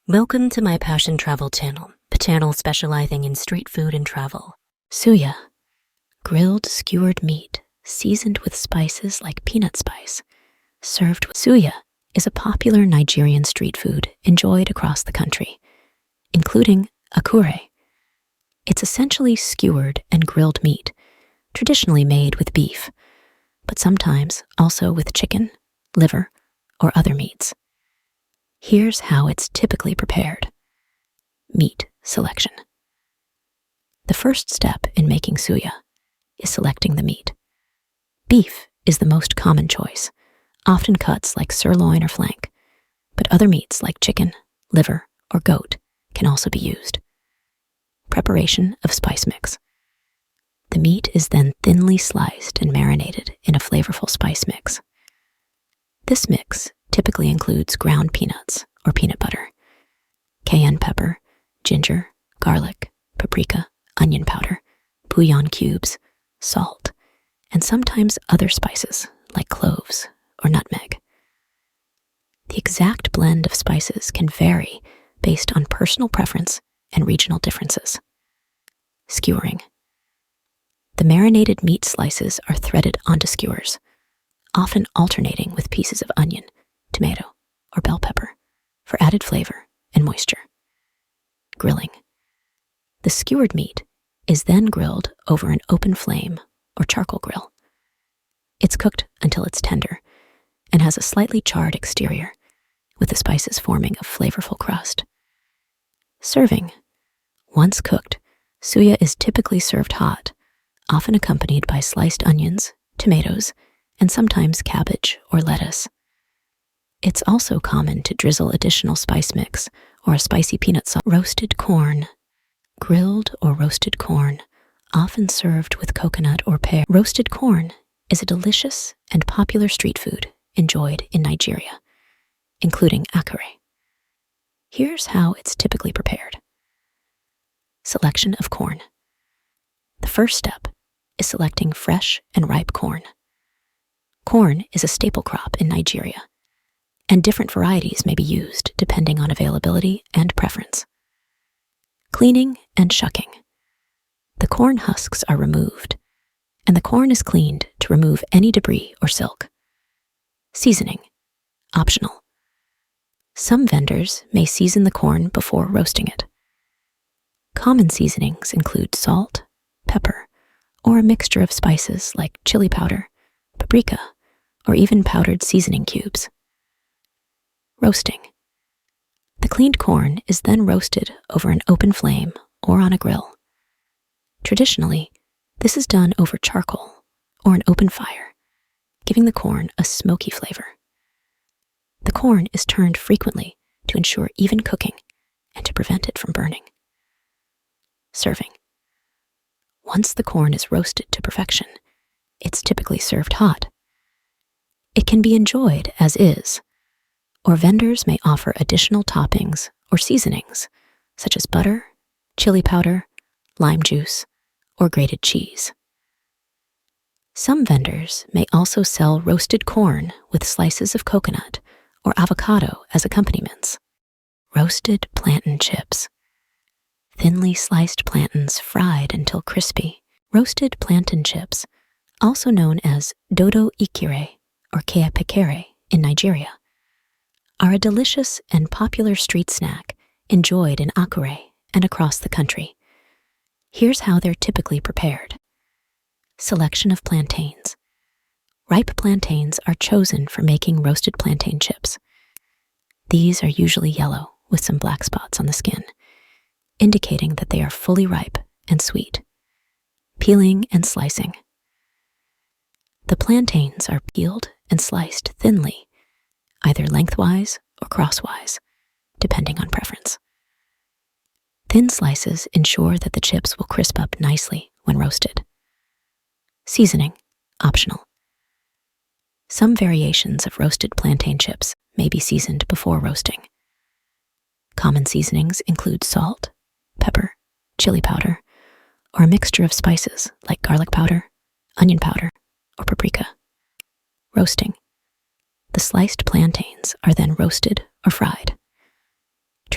Welcome to my Passion Travel channel, the channel specializing in street food and travel. Suya, grilled skewered meat seasoned with spices like peanut spice, served with suya, is a popular Nigerian street food enjoyed across the country, including Akure. It's essentially skewered and grilled meat, traditionally made with beef, but sometimes also with chicken, liver, or other meats. Here's how it's typically prepared. Meat selection. The first step in making suya is selecting the meat. Beef is the most common choice, often cuts like sirloin or flank, but other meats like chicken, liver, or goat can also be used. Preparation of spice mix. The meat is then thinly sliced and marinated in a flavorful spice mix. This mix typically includes ground peanuts or peanut butter, cayenne pepper, ginger, garlic, paprika, onion powder, bouillon cubes, salt, and sometimes other spices like cloves or nutmeg. The exact blend of spices can vary based on personal preference and regional differences. Skewering. The marinated meat slices are threaded onto skewers, often alternating with pieces of onion, tomato, or bell pepper for added flavor and moisture. Grilling. The skewered meat is then grilled over an open flame or charcoal grill. It's cooked until it's tender and has a slightly charred exterior, with the spices forming a flavorful crust. Serving. Once cooked, suya is typically served hot, often accompanied by sliced onions, tomatoes, and sometimes cabbage or lettuce. It's also common to drizzle additional spice mix or a spicy peanut sauce. Roasted corn. Grilled or roasted corn, often served with coconut or pear. Roasted corn is a delicious and popular street food enjoyed in Nigeria, including Akure. Here's how it's typically prepared. Selection of corn. The first step is selecting fresh and ripe corn. Corn is a staple crop in Nigeria, and different varieties may be used depending on availability and preference. Cleaning and shucking. The corn husks are removed, and the corn is cleaned to remove any debris or silk. Seasoning. Optional. Some vendors may season the corn before roasting it. Common seasonings include salt, pepper, or a mixture of spices like chili powder, paprika, or even powdered seasoning cubes. Roasting. The cleaned corn is then roasted over an open flame or on a grill. Traditionally, this is done over charcoal or an open fire, giving the corn a smoky flavor. The corn is turned frequently to ensure even cooking and to prevent it from burning. Serving. Once the corn is roasted to perfection, it's typically served hot. It can be enjoyed as is, or vendors may offer additional toppings or seasonings, such as butter, chili powder, lime juice, or grated cheese. Some vendors may also sell roasted corn with slices of coconut or avocado as accompaniments. Roasted plantain chips. Thinly sliced plantains fried until crispy. Roasted plantain chips, also known as dodo ikire or kea in Nigeria, are a delicious and popular street snack enjoyed in Akure and across the country. Here's how they're typically prepared. Selection of plantains. Ripe plantains are chosen for making roasted plantain chips. These are usually yellow with some black spots on the skin, indicating that they are fully ripe and sweet. Peeling and slicing. The plantains are peeled and sliced thinly, either lengthwise or crosswise, depending on preference. Thin slices ensure that the chips will crisp up nicely when roasted. Seasoning, optional. Some variations of roasted plantain chips may be seasoned before roasting. Common seasonings include salt, pepper, chili powder, or a mixture of spices like garlic powder, onion powder, or paprika. Roasting. The sliced plantains are then roasted or fried.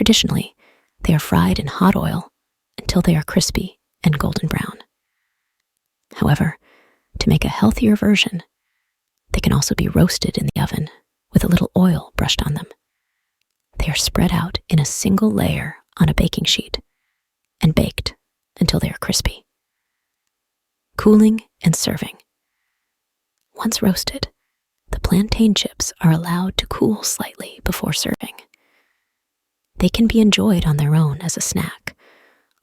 Traditionally, they are fried in hot oil until they are crispy and golden brown. However, to make a healthier version, they can also be roasted in the oven with a little oil brushed on them. They are spread out in a single layer on a baking sheet and baked until they are crispy. Cooling and serving. Once roasted, the plantain chips are allowed to cool slightly before serving. They can be enjoyed on their own as a snack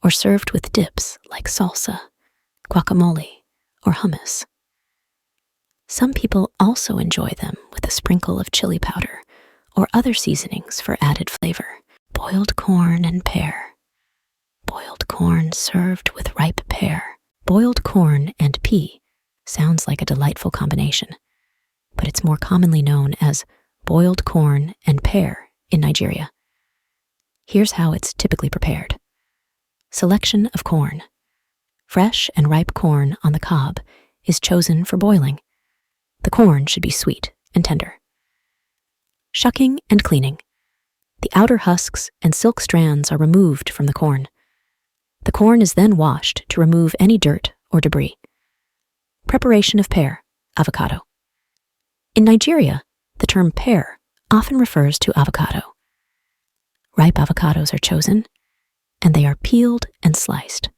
or served with dips like salsa, guacamole, or hummus. Some people also enjoy them with a sprinkle of chili powder or other seasonings for added flavor. Boiled corn and pear. Boiled corn served with ripe pear. Boiled corn and pea sounds like a delightful combination, but it's more commonly known as boiled corn and pear in Nigeria. Here's how it's typically prepared. Selection of corn. Fresh and ripe corn on the cob is chosen for boiling. The corn should be sweet and tender. Shucking and cleaning. The outer husks and silk strands are removed from the corn. The corn is then washed to remove any dirt or debris. Preparation of pear, avocado. In Nigeria, the term pear often refers to avocado. Ripe avocados are chosen, and they are peeled and sliced.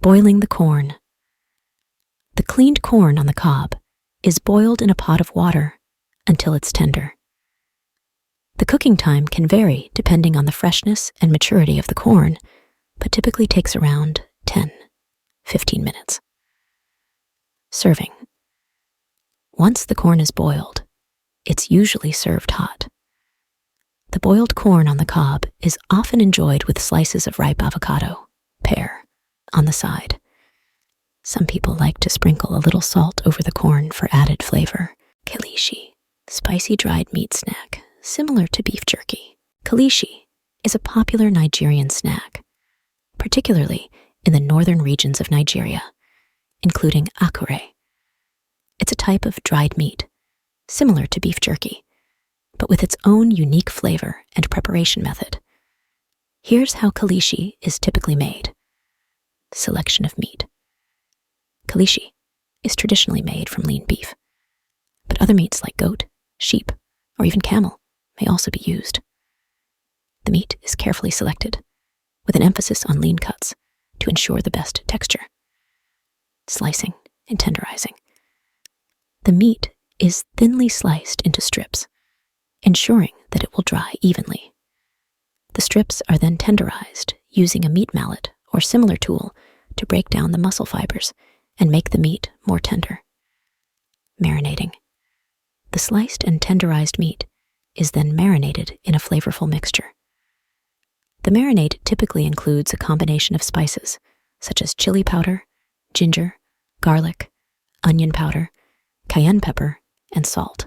Boiling the corn. The cleaned corn on the cob is boiled in a pot of water until it's tender. The cooking time can vary depending on the freshness and maturity of the corn, but typically takes around 10-15 minutes. Serving. Once the corn is boiled, it's usually served hot. The boiled corn on the cob is often enjoyed with slices of ripe avocado, pear, on the side. Some people like to sprinkle a little salt over the corn for added flavor. Kilishi, spicy dried meat snack, similar to beef jerky. Kilishi is a popular Nigerian snack, particularly in the northern regions of Nigeria, including Akure. It's a type of dried meat, similar to beef jerky, but with its own unique flavor and preparation method. Here's how kilishi is typically made. Selection of meat. Kilishi is traditionally made from lean beef, but other meats like goat, sheep, or even camel may also be used. The meat is carefully selected, with an emphasis on lean cuts to ensure the best texture. Slicing and tenderizing. The meat is thinly sliced into strips, ensuring that it will dry evenly. The strips are then tenderized using a meat mallet or similar tool to break down the muscle fibers and make the meat more tender. Marinating. The sliced and tenderized meat is then marinated in a flavorful mixture. The marinade typically includes a combination of spices, such as chili powder, ginger, garlic, onion powder, cayenne pepper, and salt.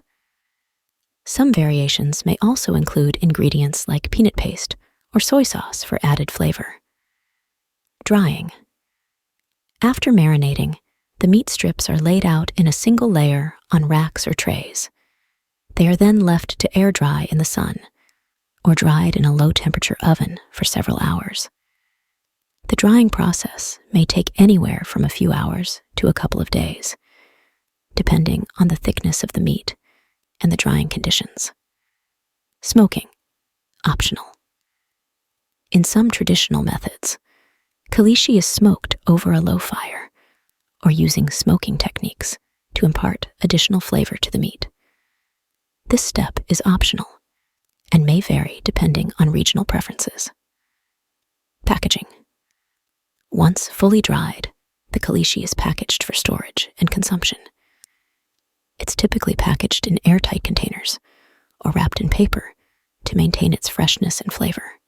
Some variations may also include ingredients like peanut paste or soy sauce for added flavor. Drying. After marinating, the meat strips are laid out in a single layer on racks or trays. They are then left to air dry in the sun or dried in a low-temperature oven for several hours. The drying process may take anywhere from a few hours to a couple of days, depending on the thickness of the meat and the drying conditions. Smoking, optional. In some traditional methods, kilishi is smoked over a low fire or using smoking techniques to impart additional flavor to the meat. This step is optional and may vary depending on regional preferences. Packaging. Once fully dried, the kilishi is packaged for storage and consumption. It's typically packaged in airtight containers or wrapped in paper to maintain its freshness and flavor.